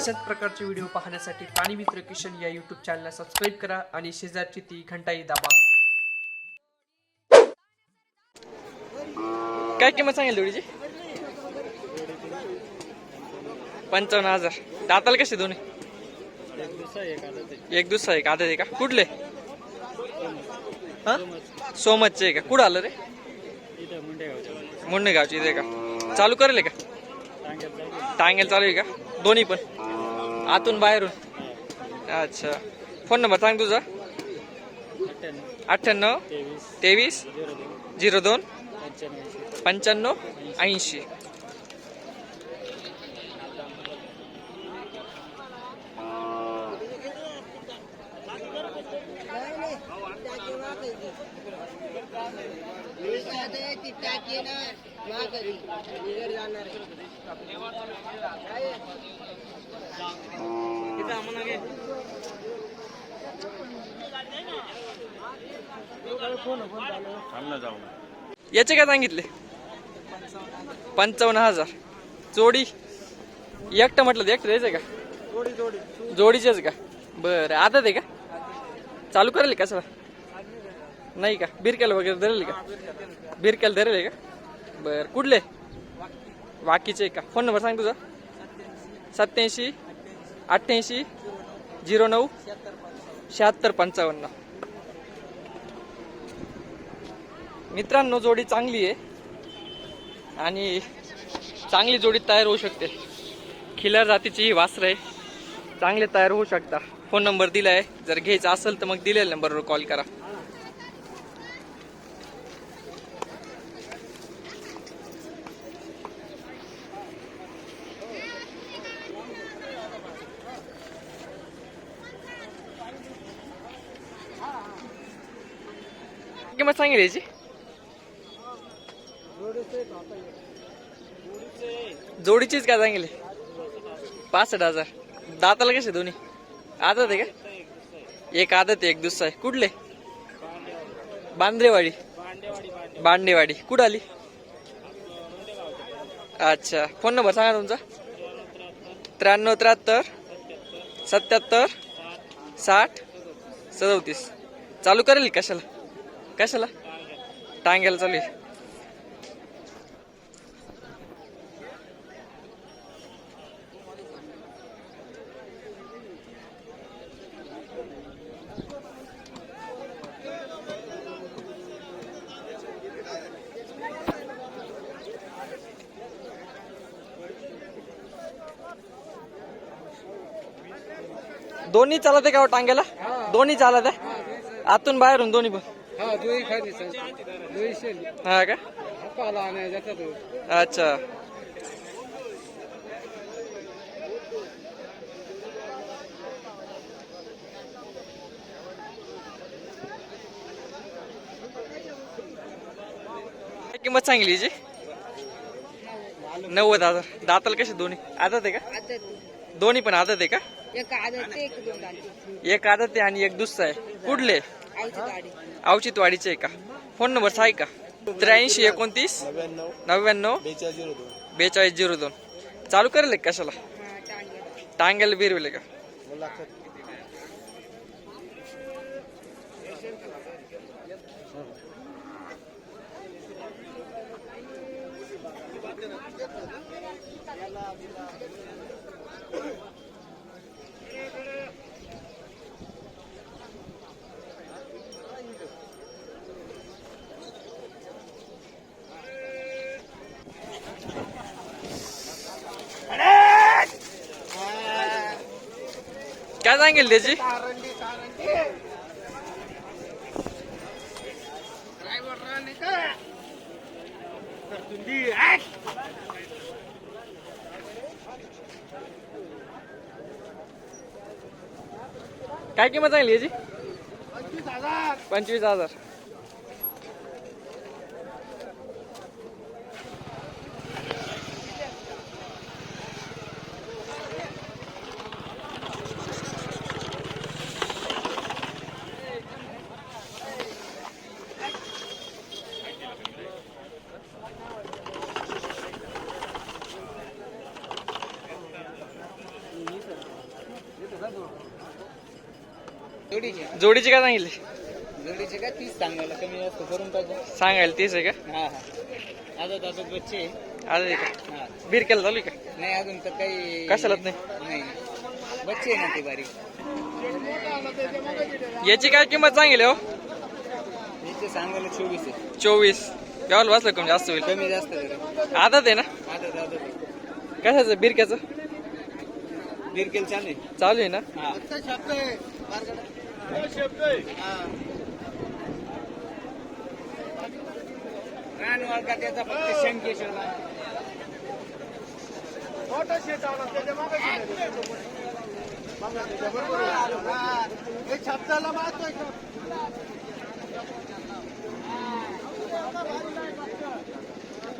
अशाच प्रकारचे व्हिडिओ पाहण्यासाठी प्राणी मित्र किशन या यूट्यूब चॅनलला सबस्क्राईब करा आणि शेजारची ती घंटाही दाबा. काय किंमत सांगेल जोडीची? 55,000. दाताल कसे दोन्ही? एक दुसरा एक आदत आहे का? कुठले? हा सोमतचे आहे का? कुठं आलं रे? मुंडे गावची इथे का? चालू करेल का? टांगेल चालू आहे का? दोन्ही पण आतून बाहेरून? अच्छा. फोन नंबर सांग तुझा. 98 23 02 95 80. याचे काय सांगितले? 55,000. जोडी एकटं म्हटलं एकटं द्यायचं का? जोडीचेच का? बरं. आदत आहे का? चालू करेल का? नाही का? बिरकेला वगैरे धरेल का? बिरकेला धरेल आहे का? बरं. कुठले? वाकीचे का? फोन नंबर सांग तुझा. 87 88 09 76 55. मित्रांनो, जोडी चांगली आहे आणि चांगली जोडी तयार होऊ शकते. खिलार जातीची ही वासरं आहे, चांगले तयार होऊ शकता. फोन नंबर दिला आहे, जर घ्यायचा असेल तर मग दिलेल्या नंबरवर कॉल करा. किंमत सांगेल याची? जोडीचीच काय सांगितले? 65,000. दाताला कसे दोन्ही? आदत आहे का? एक आदत आहे, एक दुसरा आहे. कुठले? बांद्रेवाडी. बांडेवाडी. कुठं आली? अच्छा. फोन नंबर सांगा तुमचा. 93 73 77 60 37. चालू करेल कशाला? कशाला? टांग्याला चालू आहे. दोन्ही चालत आहे का टांग्याला? दोन्ही चालत आहे, आतून बाहेरून दोन्ही पण? हा का? अच्छा. किंमत सांगली जी? 90,000. दाताल कसे दोन्ही? आदत आहे का? दोन्ही पण आदत आहे का? एक आदत आहे आणि एक दुसरा आहे. कुठले? औचितवाडीचे आहे का? फोन नंबर आहे का? 83 29 99 42 02. चालू करेल कशाला? टांग्याला बिरविले का? काय सांगेल त्याची? काय किंमत सांगली याची? 25,000. जोडीची काय सांगितली? जोडीचे काय 30 सांगायला, कमी जास्त करून पाहिजे. सांगायला 30 आहे का? हा हा. आता बच्चे आज आहे का? हा. बीर केला चालू आहे का? नाही अजून तर काही कशालाच नाही. नाही. बच्चे आहे ना ते बारीक. याची काय किंमत सांगितली हो? याचे सांगायला 24 आहे. 24. गावाला बसलं कमी जास्त होईल. कमी जास्त करा. आदत आहे ना? आता कशाचं बिरक्याचं? बिरकेल चालू आहे. चालू आहे ना? हा. रान वाळका त्याचा फक्त शंकेश्वरला.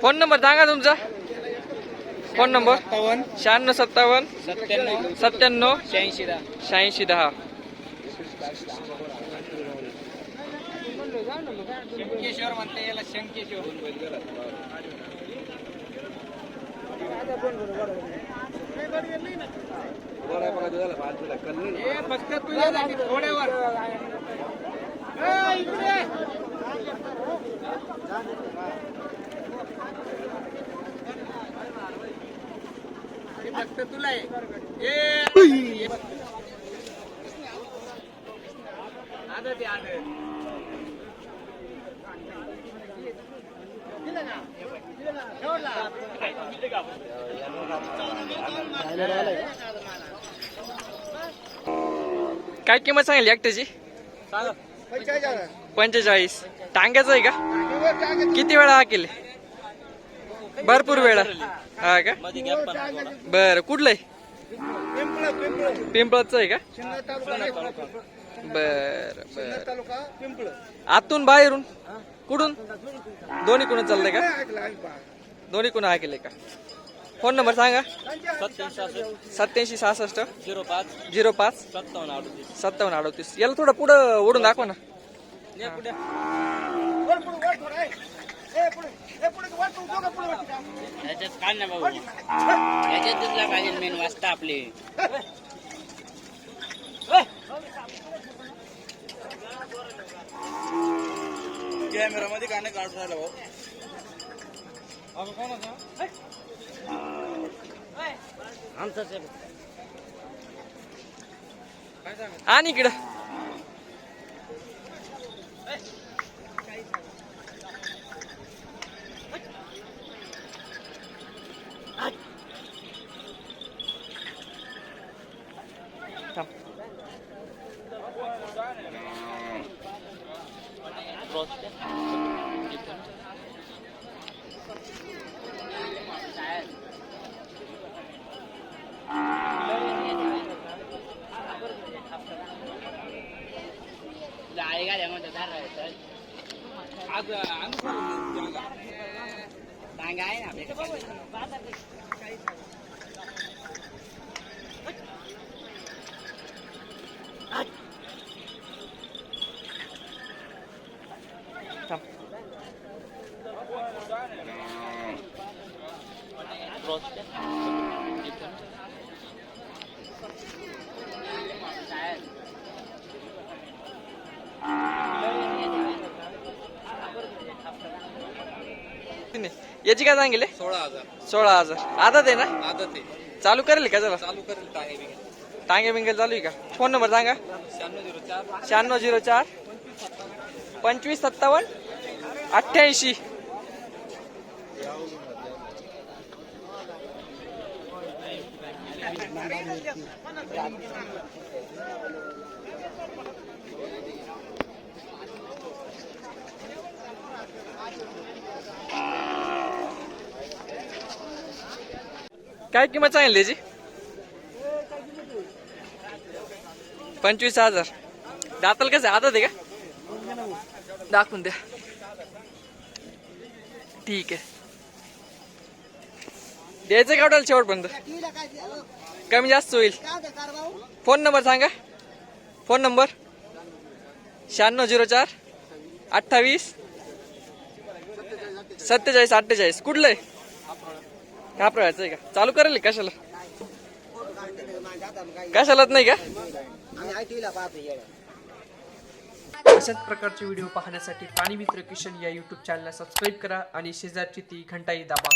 फोन नंबर सांगा तुमचा. Phone number 57 96 57 97 97 86 10. 86 10. शंकेश्वर म्हणते याला, शंकेश्वर. फक्त तुझ्यासाठी थोड्यावर. फक्त तुला आहे. आदत आहे. काय किंमत सांगितली एकट्याची? 45. टांग्याचं आहे का? किती वेळा हा केले? भरपूर वेळा. हा का? बर, कुठलं आहे? पिंपळाचं आहे का? बर बर. आतून बाहेरून कुठून? दोन्ही कुणा चाललंय का? दोन्ही कुणा हा केले का? फोन नंबर सांगा. 87 66 05 57 38. याला थोडं पुढं ओढून दाखवा ना. याच्यात काय ना भाऊ, याच्यात दिसला पाहिजे मेन वाजता आपले. कॅमेरा मध्ये गाणं काढून राहिला भाऊ. आणि इकडं याची काय सांगितले? 16,000. 16,000. आदत आहे ना? आदत आहे. चालू करेल का? चला चालू करेल टांगे बिंगे चालू आहे का? फोन नंबर सांगा. 9604 25 57 88. काय किंमत सांगितली त्याची? 25,000. दाताल कसं आदत आहे का? दाखवून द्या. ठीक आहे. द्यायचं का वाटेल शेवटपर्यंत? कमी जास्त होईल. फोन नंबर सांगा. Phone number 9604 28 47 48. कुठलं आहे? कापराचं आहे का? चालू करेल कशाला? कशालाच नाही का? अशाच प्रकारचे व्हिडिओ पाहण्यासाठी प्राणी मित्र किशन या यूट्यूब चॅनलला सबस्क्राईब करा आणि शेजारची ती घंटाही दाबा.